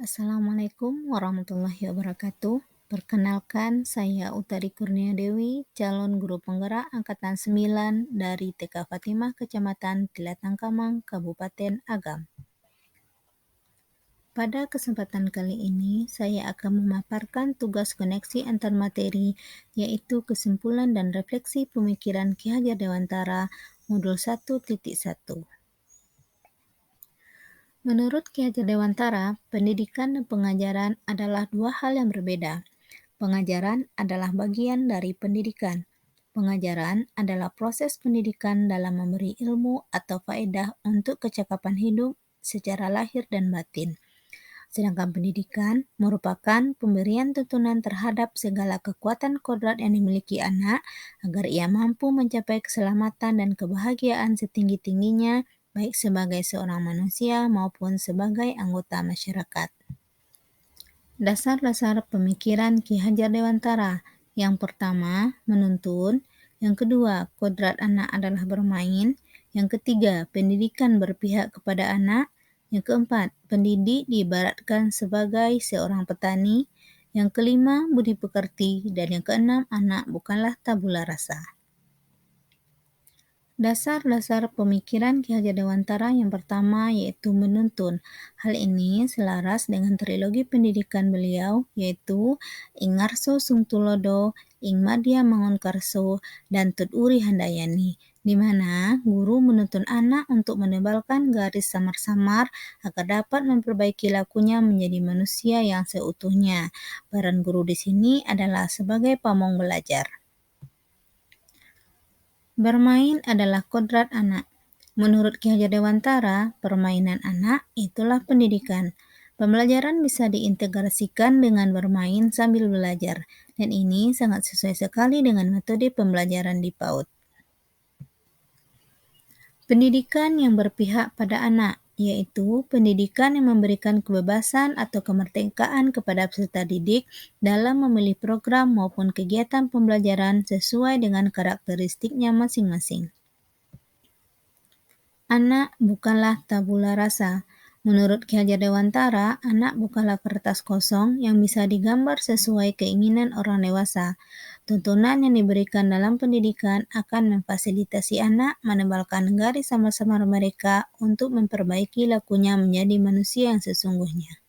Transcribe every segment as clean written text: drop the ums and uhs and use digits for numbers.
Assalamualaikum warahmatullahi wabarakatuh. Perkenalkan, saya Utari Kurnia Dewi, calon guru penggerak Angkatan 9 dari TK Fatimah, Kecamatan Tilatangkamang, Kabupaten Agam. Pada kesempatan kali ini, saya akan memaparkan tugas koneksi antar materi, yaitu kesimpulan dan refleksi pemikiran Ki Hajar Dewantara, Modul 1.1. Menurut Ki Hajar Dewantara, pendidikan dan pengajaran adalah dua hal yang berbeda. Pengajaran adalah bagian dari pendidikan. Pengajaran adalah proses pendidikan dalam memberi ilmu atau faedah untuk kecakapan hidup secara lahir dan batin. Sedangkan pendidikan merupakan pemberian tuntunan terhadap segala kekuatan kodrat yang dimiliki anak agar ia mampu mencapai keselamatan dan kebahagiaan setinggi-tingginya baik sebagai seorang manusia maupun sebagai anggota masyarakat. Dasar-dasar pemikiran Ki Hajar Dewantara. Yang pertama, menuntun. Yang kedua, kodrat anak adalah bermain. Yang ketiga, pendidikan berpihak kepada anak. Yang keempat, pendidik diibaratkan sebagai seorang petani. Yang kelima, budi pekerti. Dan yang keenam, anak bukanlah tabula rasa. Dasar-dasar pemikiran Ki Hajar Dewantara yang pertama yaitu menuntun. Hal ini selaras dengan trilogi pendidikan beliau yaitu Ing Ngarso Sungtulodo, Ing Madya Mangunkarso, dan Tut Uri Handayani, di mana guru menuntun anak untuk menebalkan garis samar-samar agar dapat memperbaiki lakunya menjadi manusia yang seutuhnya. Peran guru di sini adalah sebagai pamong belajar. Bermain adalah kodrat anak. Menurut Ki Hajar Dewantara, permainan anak itulah pendidikan. Pembelajaran bisa diintegrasikan dengan bermain sambil belajar, dan ini sangat sesuai sekali dengan metode pembelajaran di PAUD. Pendidikan yang berpihak pada anak, yaitu pendidikan yang memberikan kebebasan atau kemerdekaan kepada peserta didik dalam memilih program maupun kegiatan pembelajaran sesuai dengan karakteristiknya masing-masing. Anak bukanlah tabula rasa. Menurut Ki Hajar Dewantara, anak bukanlah kertas kosong yang bisa digambar sesuai keinginan orang dewasa. Tuntunan yang diberikan dalam pendidikan akan memfasilitasi anak menebalkan garis samar-samar mereka untuk memperbaiki lakunya menjadi manusia yang sesungguhnya.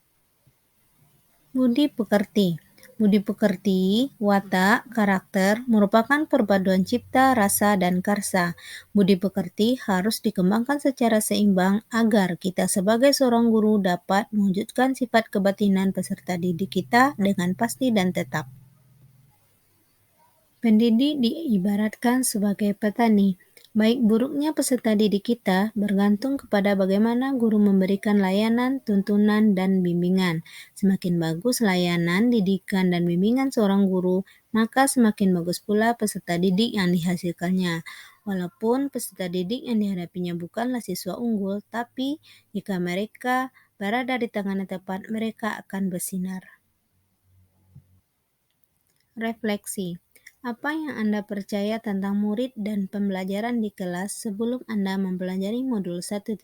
Budi pekerti. Budi pekerti, watak, karakter merupakan perpaduan cipta, rasa, dan karsa. Budi pekerti harus dikembangkan secara seimbang agar kita sebagai seorang guru dapat mewujudkan sifat kebatinan peserta didik kita dengan pasti dan tetap. Pendidik diibaratkan sebagai petani. Baik buruknya peserta didik kita bergantung kepada bagaimana guru memberikan layanan, tuntunan, dan bimbingan. Semakin bagus layanan, didikan, dan bimbingan seorang guru, maka semakin bagus pula peserta didik yang dihasilkannya. Walaupun peserta didik yang dihadapinya bukanlah siswa unggul, tapi jika mereka berada di tangan yang tepat, mereka akan bersinar. Refleksi. Apa yang Anda percaya tentang murid dan pembelajaran di kelas sebelum Anda mempelajari modul 1.1?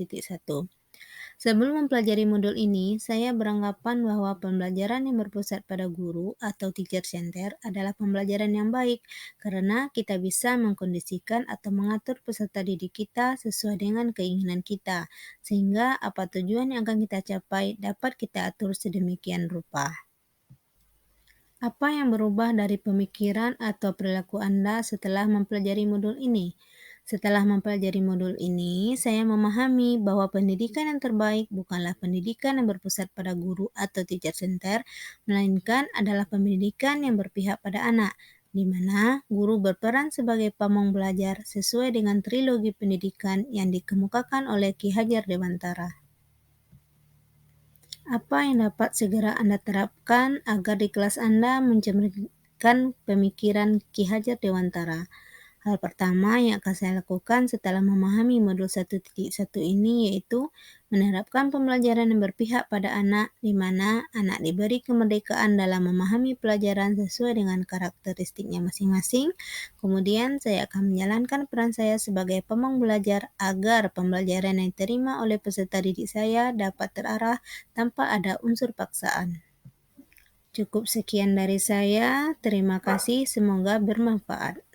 Sebelum mempelajari modul ini, saya beranggapan bahwa pembelajaran yang berpusat pada guru atau teacher center adalah pembelajaran yang baik karena kita bisa mengkondisikan atau mengatur peserta didik kita sesuai dengan keinginan kita, sehingga apa tujuan yang akan kita capai dapat kita atur sedemikian rupa. Apa yang berubah dari pemikiran atau perilaku Anda setelah mempelajari modul ini? Setelah mempelajari modul ini, saya memahami bahwa pendidikan yang terbaik bukanlah pendidikan yang berpusat pada guru atau teacher center, melainkan adalah pendidikan yang berpihak pada anak, di mana guru berperan sebagai pamong belajar sesuai dengan trilogi pendidikan yang dikemukakan oleh Ki Hajar Dewantara. Apa yang dapat segera Anda terapkan agar di kelas Anda mencerminkan pemikiran Ki Hajar Dewantara? Hal pertama yang akan saya lakukan setelah memahami modul 1.1 ini yaitu menerapkan pembelajaran yang berpihak pada anak, di mana anak diberi kemerdekaan dalam memahami pelajaran sesuai dengan karakteristiknya masing-masing. Kemudian saya akan menjalankan peran saya sebagai pemang belajar agar pembelajaran yang diterima oleh peserta didik saya dapat terarah tanpa ada unsur paksaan. Cukup sekian dari saya, terima kasih, semoga bermanfaat.